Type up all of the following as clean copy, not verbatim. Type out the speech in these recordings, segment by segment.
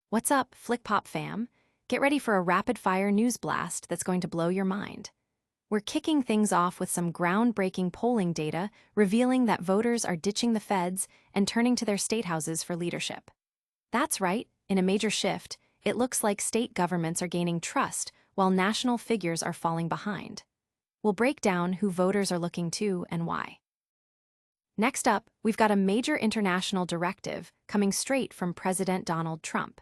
What's up, FlickPop fam? Get ready for a rapid-fire news blast that's going to blow your mind. We're kicking things off with some groundbreaking polling data revealing that voters are ditching the feds and turning to their statehouses for leadership. That's right, in a major shift, it looks like state governments are gaining trust while national figures are falling behind. We'll break down who voters are looking to and why. Next up, we've got a major international directive coming straight from President Donald Trump.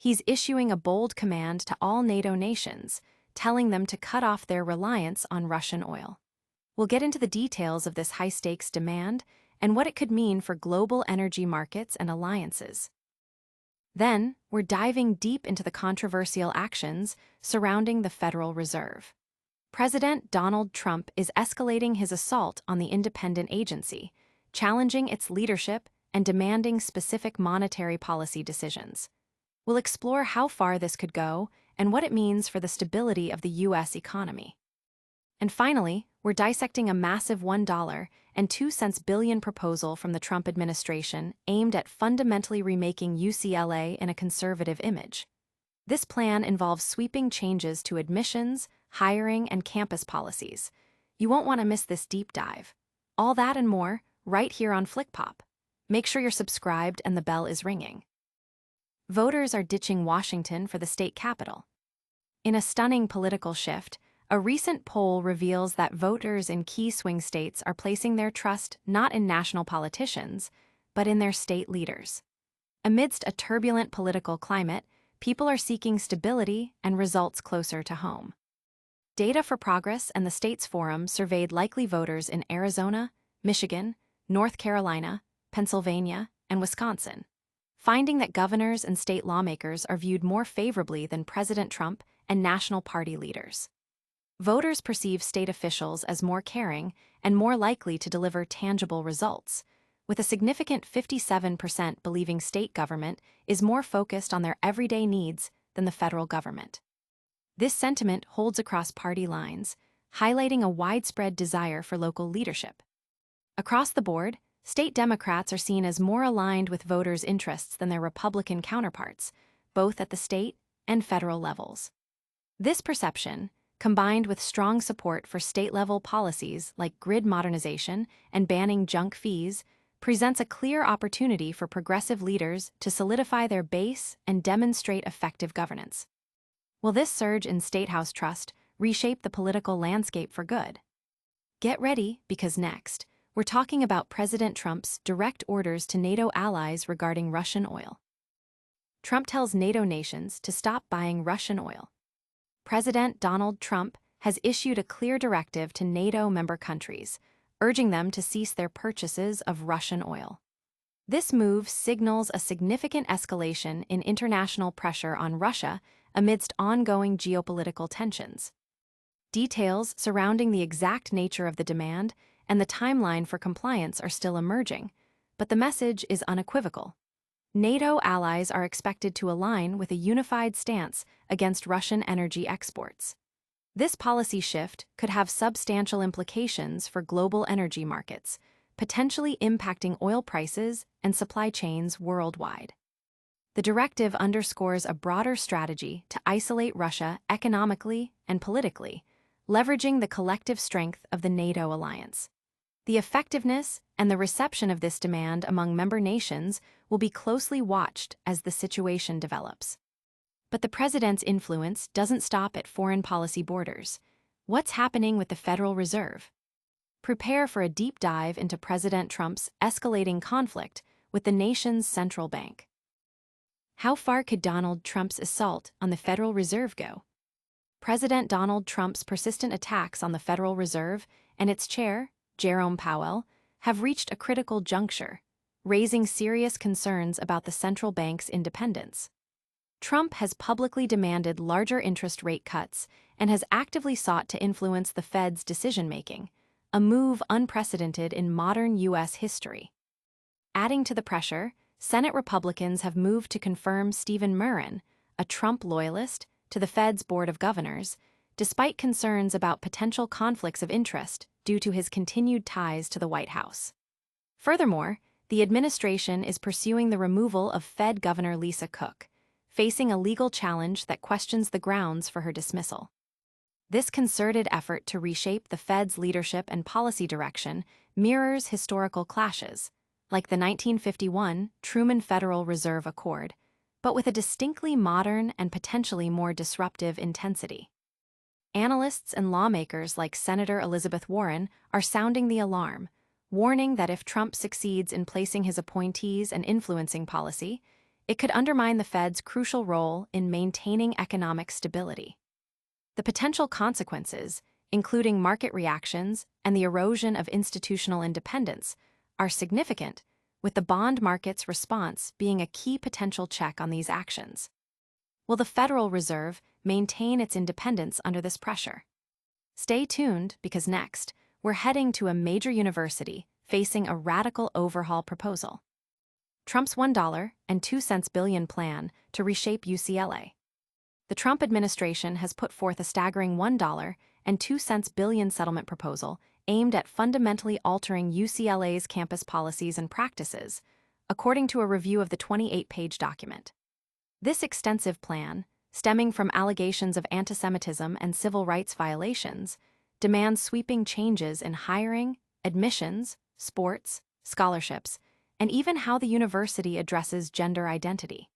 He's issuing a bold command to all NATO nations, telling them to cut off their reliance on Russian oil. We'll get into the details of this high-stakes demand and what it could mean for global energy markets and alliances. Then, we're diving deep into the controversial actions surrounding the Federal Reserve. President Donald Trump is escalating his assault on the independent agency, challenging its leadership and demanding specific monetary policy decisions. We'll explore how far this could go and what it means for the stability of the U.S. economy. And finally, we're dissecting a massive $1.02 billion proposal from the Trump administration aimed at fundamentally remaking UCLA in a conservative image. This plan involves sweeping changes to admissions, hiring, and campus policies. You won't want to miss this deep dive. All that and more, right here on FlickPop. Make sure you're subscribed and the bell is ringing. Voters are ditching Washington for the state capital. In a stunning political shift, a recent poll reveals that voters in key swing states are placing their trust not in national politicians, but in their state leaders. Amidst a turbulent political climate, people are seeking stability and results closer to home. Data for Progress and the States Forum surveyed likely voters in Arizona, Michigan, North Carolina, Pennsylvania, and Wisconsin, finding that governors and state lawmakers are viewed more favorably than President Trump and national party leaders. Voters perceive state officials as more caring and more likely to deliver tangible results, with a significant 57% believing state government is more focused on their everyday needs than the federal government. This sentiment holds across party lines, highlighting a widespread desire for local leadership. Across the board, state Democrats are seen as more aligned with voters' interests than their Republican counterparts, both at the state and federal levels. This perception, combined with strong support for state-level policies like grid modernization and banning junk fees, presents a clear opportunity for progressive leaders to solidify their base and demonstrate effective governance. Will this surge in statehouse trust reshape the political landscape for good? Get ready, because next, we're talking about President Trump's direct orders to NATO allies regarding Russian oil. Trump tells NATO nations to stop buying Russian oil. President Donald Trump has issued a clear directive to NATO member countries, urging them to cease their purchases of Russian oil. This move signals a significant escalation in international pressure on Russia amidst ongoing geopolitical tensions. Details surrounding the exact nature of the demand and the timeline for compliance are still emerging, but the message is unequivocal. NATO allies are expected to align with a unified stance against Russian energy exports. This policy shift could have substantial implications for global energy markets, potentially impacting oil prices and supply chains worldwide. The directive underscores a broader strategy to isolate Russia economically and politically, leveraging the collective strength of the NATO alliance. The effectiveness and the reception of this demand among member nations will be closely watched as the situation develops. But the president's influence doesn't stop at foreign policy borders. What's happening with the Federal Reserve? Prepare for a deep dive into President Trump's escalating conflict with the nation's central bank. How far could Donald Trump's assault on the Federal Reserve go? President Donald Trump's persistent attacks on the Federal Reserve and its chair, Jerome Powell, have reached a critical juncture, raising serious concerns about the central bank's independence. Trump has publicly demanded larger interest rate cuts and has actively sought to influence the Fed's decision-making, a move unprecedented in modern U.S. history. Adding to the pressure, Senate Republicans have moved to confirm Stephen Murrin, a Trump loyalist, to the Fed's Board of Governors, despite concerns about potential conflicts of interest due to his continued ties to the White House. Furthermore, the administration is pursuing the removal of Fed Governor Lisa Cook, facing a legal challenge that questions the grounds for her dismissal. This concerted effort to reshape the Fed's leadership and policy direction mirrors historical clashes, like the 1951 Truman Federal Reserve Accord, but with a distinctly modern and potentially more disruptive intensity. Analysts and lawmakers like Senator Elizabeth Warren are sounding the alarm, warning that if Trump succeeds in placing his appointees and influencing policy, it could undermine the Fed's crucial role in maintaining economic stability. The potential consequences, including market reactions and the erosion of institutional independence, are significant, with the bond market's response being a key potential check on these actions. Will the Federal Reserve maintain its independence under this pressure? Stay tuned, because next, we're heading to a major university facing a radical overhaul proposal. Trump's $1.02 billion plan to reshape UCLA. The Trump administration has put forth a staggering $1.02 billion settlement proposal aimed at fundamentally altering UCLA's campus policies and practices, according to a review of the 28-page document. This extensive plan, stemming from allegations of antisemitism and civil rights violations, demands sweeping changes in hiring, admissions, sports, scholarships, and even how the university addresses gender identity.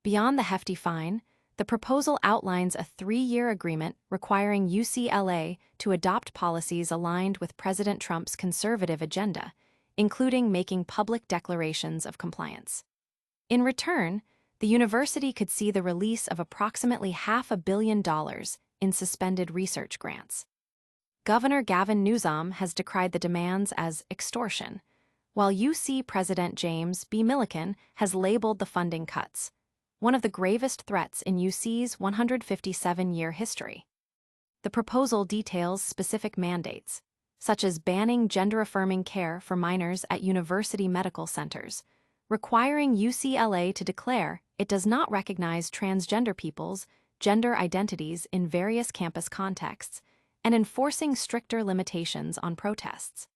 Beyond the hefty fine, the proposal outlines a 3-year agreement requiring UCLA to adopt policies aligned with President Trump's conservative agenda, including making public declarations of compliance. In return, the university could see the release of approximately $500 million in suspended research grants. Governor Gavin Newsom has decried the demands as extortion, while UC President James B. Milliken has labeled the funding cuts one of the gravest threats in UC's 157-year history. The proposal details specific mandates, such as banning gender-affirming care for minors at university medical centers, requiring UCLA to declare it does not recognize transgender people's gender identities in various campus contexts, and enforcing stricter limitations on protests.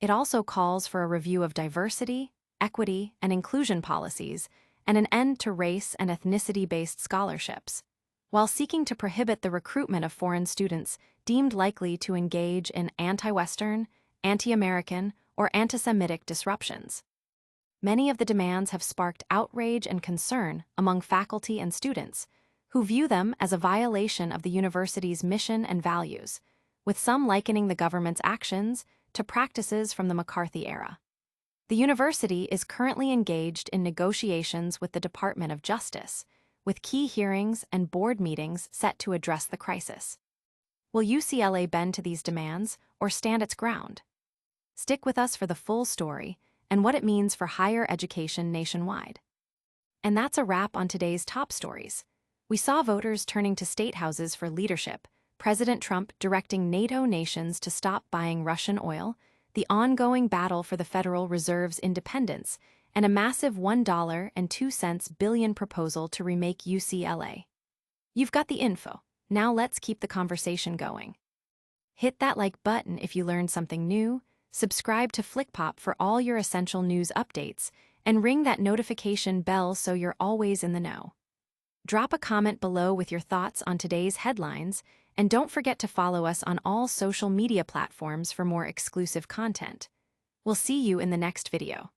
It also calls for a review of diversity, equity, and inclusion policies, and an end to race and ethnicity-based scholarships, while seeking to prohibit the recruitment of foreign students deemed likely to engage in anti-Western, anti-American, or anti-Semitic disruptions. Many of the demands have sparked outrage and concern among faculty and students, who view them as a violation of the university's mission and values, with some likening the government's actions to practices from the McCarthy era. The university is currently engaged in negotiations with the Department of Justice, with key hearings and board meetings set to address the crisis. Will UCLA bend to these demands or stand its ground? Stick with us for the full story and what it means for higher education nationwide. And that's a wrap on today's top stories. We saw voters turning to statehouses for leadership, President Trump directing NATO nations to stop buying Russian oil, the ongoing battle for the Federal Reserve's independence, and a massive $1.02 billion proposal to remake UCLA. You've got the info. Now let's keep the conversation going. Hit that like button if you learned something new, subscribe to FlickPop for all your essential news updates, and ring that notification bell so you're always in the know. Drop a comment below with your thoughts on today's headlines, and don't forget to follow us on all social media platforms for more exclusive content. We'll see you in the next video.